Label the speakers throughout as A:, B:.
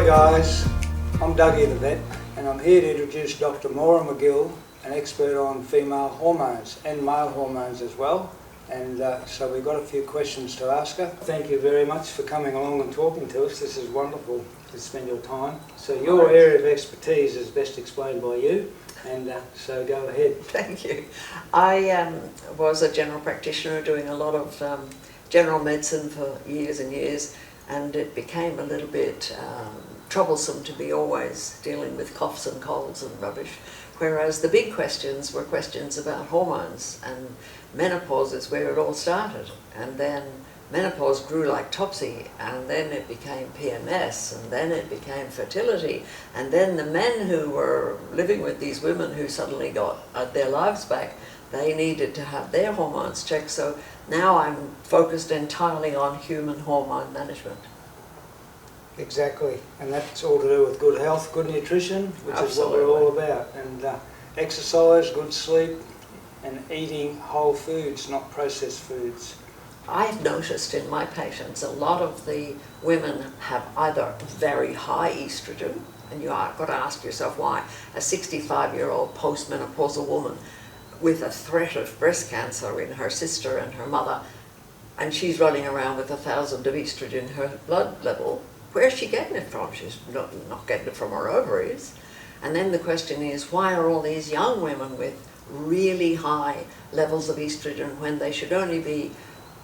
A: guys, I'm Dougie the vet and I'm here to introduce Dr Maura McGill, an expert on female hormones and male hormones as well. And so we've got a few questions to ask her. Thank you very much for coming along and talking to us. This is wonderful to spend your time. So your area of expertise is best explained by you, and so go ahead.
B: Thank you. I was a general practitioner doing a lot of general medicine for years and years, and it became a little bit troublesome to be always dealing with coughs and colds and rubbish, whereas the big questions were questions about hormones, and menopause is where it all started. And then menopause grew like topsy, and then it became PMS, and then it became fertility, and then the men who were living with these women who suddenly got their lives back, they needed to have their hormones checked. So now I'm focused entirely on human hormone management.
A: Exactly, and that's all to do with good health, good nutrition, which
B: Absolutely.
A: is what we're all about, and exercise, good sleep, and eating whole foods, not processed foods.
B: I've noticed in my patients a lot of the women have either very high estrogen, and you are got to ask yourself why. A 65-year-old postmenopausal woman with a threat of breast cancer in her sister and her mother, and she's running around with 1,000 of estrogen in her blood level. Where's she getting it from? She's not getting it from her ovaries. And then the question is, why are all these young women with really high levels of estrogen when they should only be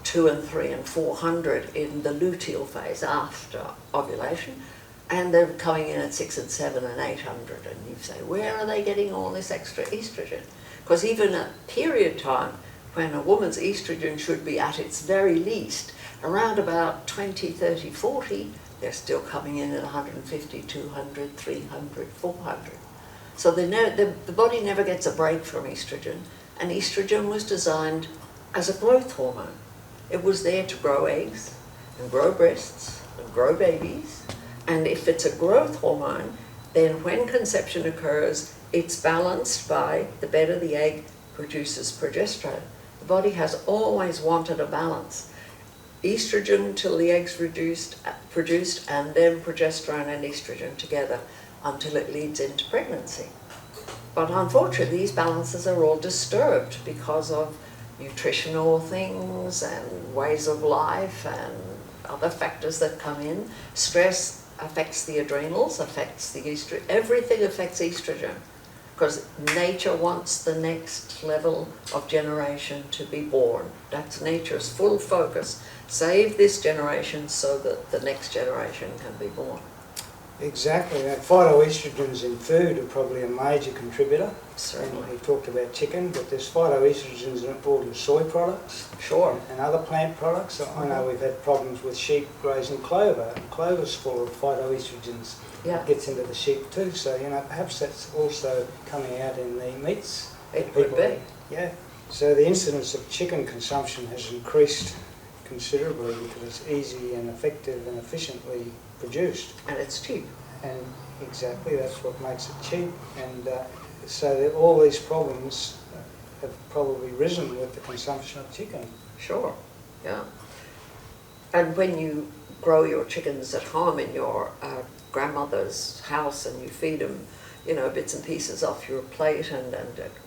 B: 200 and 300 and 400 in the luteal phase after ovulation, and they're coming in at 600 and 700 and 800, and you say, where are they getting all this extra estrogen? Because even at period time, when a woman's estrogen should be at its very least around about 20, 30, 40, they're still coming in at 150, 200, 300, 400. So the body never gets a break from estrogen, and estrogen was designed as a growth hormone. It was there to grow eggs and grow breasts and grow babies, and if it's a growth hormone, then when conception occurs, it's balanced by the bed of the egg produces progesterone. The body has always wanted a balance. Estrogen till the egg's produced, and then progesterone and estrogen together until it leads into pregnancy. But unfortunately, these balances are all disturbed because of nutritional things and ways of life and other factors that come in. Stress affects the adrenals, affects the estrogen. Everything affects estrogen because nature wants the next level of generation to be born. That's nature's full focus. Save this generation so that the next generation can be born.
A: Exactly. Now, phytoestrogens in food are probably a major contributor.
B: Certainly.
A: And we talked about chicken, but there's phytoestrogens involved in soy products.
B: Sure.
A: And other plant products. I know we've had problems with sheep grazing clover, and clover's full of phytoestrogens.
B: Yeah.
A: It gets into the sheep too, so perhaps that's also coming out in the meats.
B: It could be.
A: Yeah. So the incidence of chicken consumption has increased considerably because it's easy and effective and efficiently produced.
B: And it's cheap.
A: And exactly, that's what makes it cheap. And so all these problems have probably risen with the consumption of chicken.
B: Sure, yeah. And when you grow your chickens at home in your grandmother's house and you feed them, bits and pieces off your plate and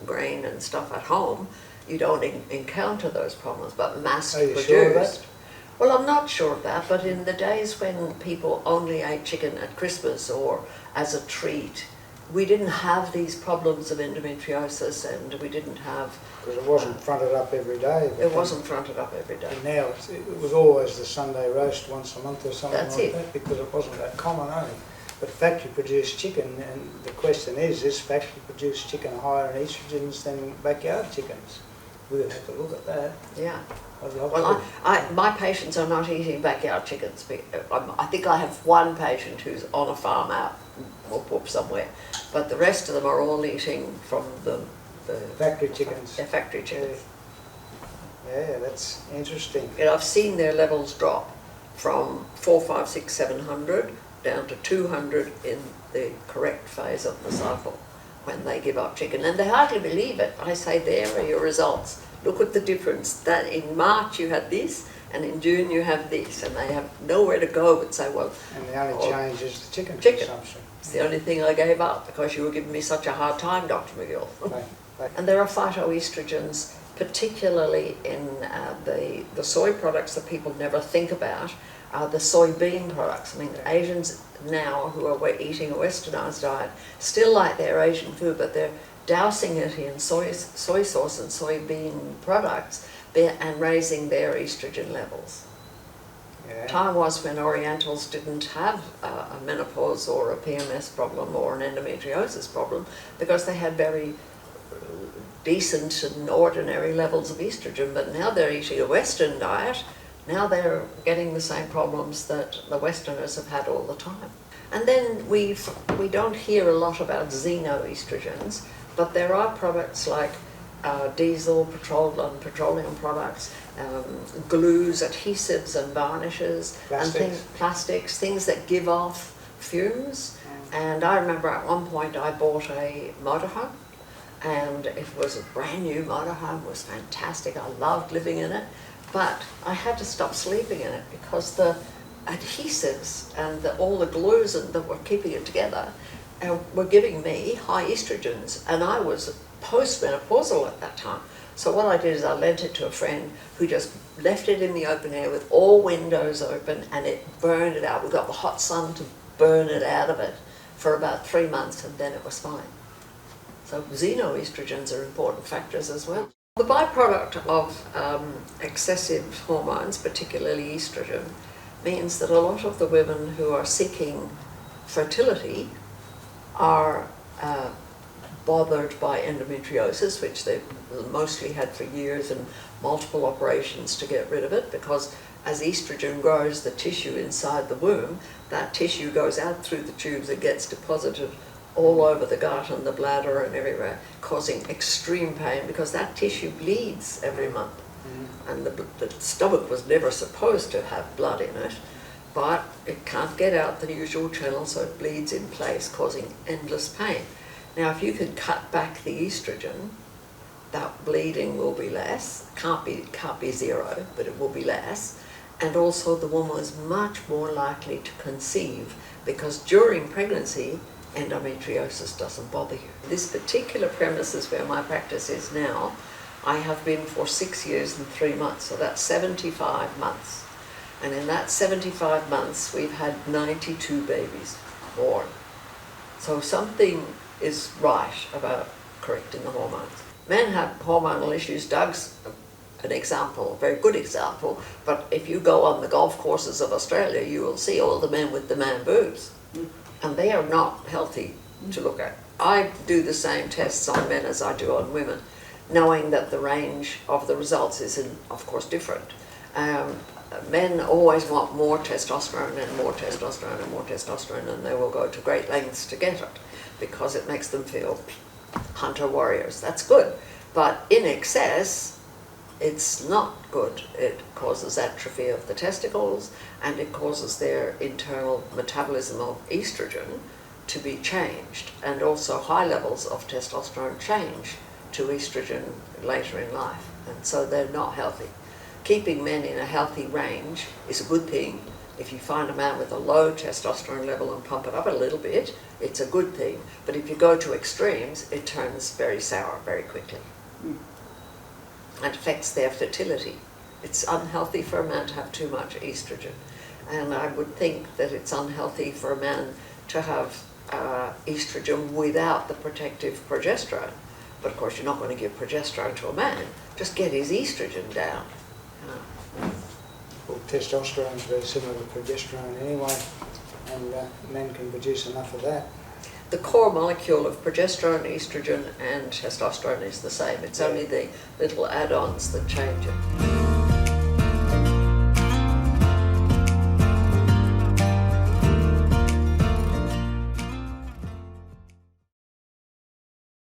B: grain and stuff at home, you don't encounter those problems, but mass-produced.
A: Are you sure of that?
B: Well, I'm not sure of that, but in the days when people only ate chicken at Christmas or as a treat, we didn't have these problems of endometriosis, and we didn't have...
A: Because it wasn't fronted up every day.
B: It wasn't fronted up every day.
A: And now it was always the Sunday roast once a month or something that, because it wasn't that common only. But factory-produced chicken, and the question is factory-produced chicken higher in estrogens than backyard chickens? We would have to look at that.
B: Yeah. Well, my patients are not eating backyard chickens. I think I have one patient who's on a farm out somewhere, but the rest of them are all eating from the
A: factory chickens.
B: Yeah, factory chickens.
A: Yeah, that's interesting.
B: And I've seen their levels drop from 4, 5, 6, 700 down to 200 in the correct phase of the cycle when they give up chicken, and they hardly believe it. I say, there are your results. Look at the difference. That in March you had this, and in June you have this, and they have nowhere to go but say, well...
A: And the only change is the chicken
B: Chicken.
A: consumption.
B: It's the only thing I gave up because you were giving me such a hard time, Dr McGill. And there are phytoestrogens, particularly in the soy products that people never think about, are the soybean products. I mean, Asians now who are eating a westernized diet still like their Asian food, but they're dousing it in soy sauce and soybean products and raising their estrogen levels.
A: Yeah.
B: Time was when Orientals didn't have a menopause or a PMS problem or an endometriosis problem because they had very decent and ordinary levels of estrogen, but now they're eating a Western diet, now they're getting the same problems that the Westerners have had all the time. And then we don't hear a lot about xenoestrogens, but there are products like diesel, petroleum products, glues, adhesives and varnishes, plastics, things that give off fumes. And I remember at one point I bought a motorhome, and it was a brand new motorhome, it was fantastic, I loved living in it, but I had to stop sleeping in it because the adhesives and all the glues that were keeping it together were giving me high estrogens, and I was postmenopausal at that time. So what I did is I lent it to a friend who just left it in the open air with all windows open, and it burned it out. We got the hot sun to burn it out of it for about 3 months, and then it was fine. So xenoestrogens are important factors as well. The byproduct of excessive hormones, particularly estrogen, means that a lot of the women who are seeking fertility are bothered by endometriosis, which they've mostly had for years and multiple operations to get rid of it, because as estrogen grows the tissue inside the womb, that tissue goes out through the tubes and gets deposited all over the gut and the bladder and everywhere, causing extreme pain because that tissue bleeds every month. And the stomach was never supposed to have blood in it, but it can't get out the usual channel, so it bleeds in place, causing endless pain. Now, if you can cut back the estrogen, that bleeding will be less. Can't be zero, but it will be less. And also the woman is much more likely to conceive because during pregnancy, endometriosis doesn't bother you. This particular premises where my practice is now, I have been for 6 years and 3 months, so that's 75 months. And in that 75 months, we've had 92 babies born. So something is right about correcting the hormones. Men have hormonal issues. Doug's an example, a very good example, but if you go on the golf courses of Australia, you will see all the men with the man boobs. And they are not healthy to look at. I do the same tests on men as I do on women, knowing that the range of the results is, of course, different. Men always want more testosterone and more testosterone and more testosterone, and they will go to great lengths to get it because it makes them feel hunter warriors. That's good, but in excess, it's not good. It causes atrophy of the testicles, and it causes their internal metabolism of estrogen to be changed, and also high levels of testosterone change to estrogen later in life, and so they're not healthy. Keeping men in a healthy range is a good thing. If you find a man with a low testosterone level and pump it up a little bit, it's a good thing. But if you go to extremes, it turns very sour very quickly. And affects their fertility. It's unhealthy for a man to have too much estrogen. And I would think that it's unhealthy for a man to have estrogen without the protective progesterone. But of course, you're not going to give progesterone to a man. Just get his estrogen down.
A: Well, testosterone is very similar to progesterone anyway, and men can produce enough of that.
B: The core molecule of progesterone, estrogen and testosterone is the same. It's only the little add-ons that change it.